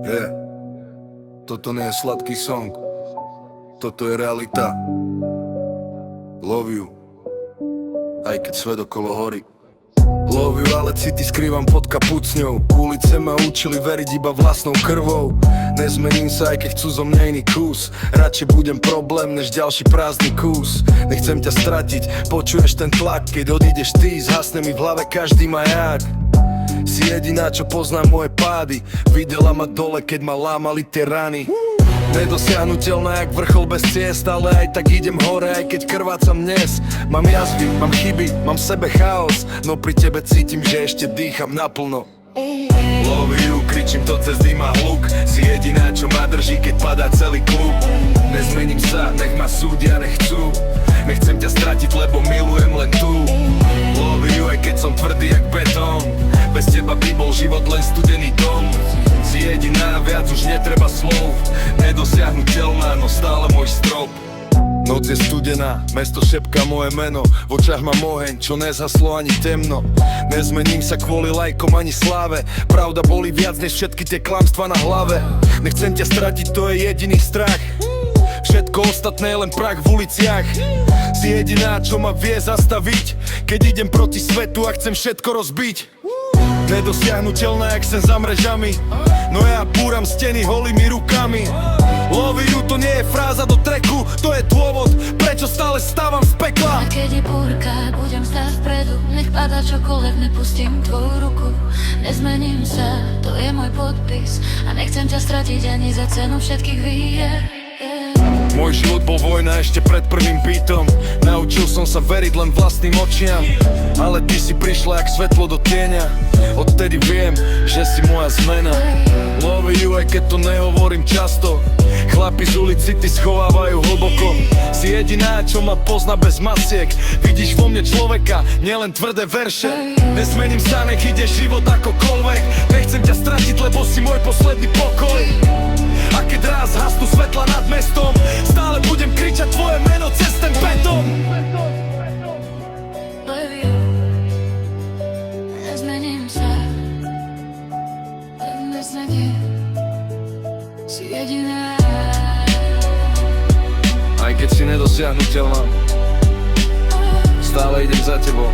Yeah. Toto nie je sladký song, toto je realita. Love you, aj keď svet okolo horí. Love you, ale city skrývam pod kapucňou. Ulice ma učili veriť iba vlastnou krvou. Nezmením sa, aj keď chcú zo mňa iný kus. Radšej budem problém, než ďalší prázdny kus. Nechcem ťa stratiť, počuješ ten tlak. Keď odídeš ty, zhasne mi v hlave každý maják. Si jediná, čo pozná moje pády. Videla ma dole, keď ma lámali tie rany. Nedosiahnuteľná jak vrchol bez ciest, ale aj tak idem hore, aj keď krvácam dnes. Mám jazvy, mám chyby, mám v sebe chaos, no pri tebe cítim, že ešte dýcham naplno. Love you, kričím to cez dým a hluk. Si jediná, čo ma drží, keď padá celý klub. Nezmením sa, nech ma súdia nechcú. Nechcem ťa stratiť, lebo milujem len tu. Love you, aj keď som tvrdý jak betón. Bez teba by bol život len studený dom. Si jediná, viac už netreba slov. Nedosiahnuteľná, no stále môj strop. Noc je studená, mesto šepká moje meno. V očách mám oheň, čo nezhaslo ani temno. Nezmením sa kvôli lajkom ani sláve. Pravda boli viac než všetky tie klamstvá na hlave. Nechcem ťa stratiť, to je jediný strach. Všetko ostatné je len prach v uliciach. Si jediná, čo ma vie zastaviť, keď idem proti svetu a chcem všetko rozbiť. Nedosiahnuteľná, jak sen za mrežami, no ja búram steny holými rukami. Love you, to nie je fráza do treku, to je dôvod, prečo stále stávam z pekla. A keď je búrka, budem stáť vpredu. Nech padá čokoľvek, nepustím tvoju ruku. Nezmením sa, to je môj podpis. A nechcem ťa stratiť ani za cenu všetkých výhier. Môj život bol vojna ešte pred prvým beatom. Naučil som sa veriť len vlastným očiam. Ale ty si prišla jak svetlo do tieňa. Odtedy viem, že si moja zmena. Love you, aj keď to nehovorím často. Chlapi z ulici ty schovávajú hlboko. Si jediná, čo ma pozná bez masiek. Vidíš vo mne človeka, nielen tvrdé verše. Nezmením sa, nech ide život akokoľvek. Nechcem ťa stratiť, lebo si môj posledný pokoj. A keď raz hasnú svetla nad mestom, stále budem kričať tvoje meno cez ten betón. Love you, nezmením sa. Bez nadeje, si jediná. Aj keď si nedosiahnuteľná, stále idem za tebou.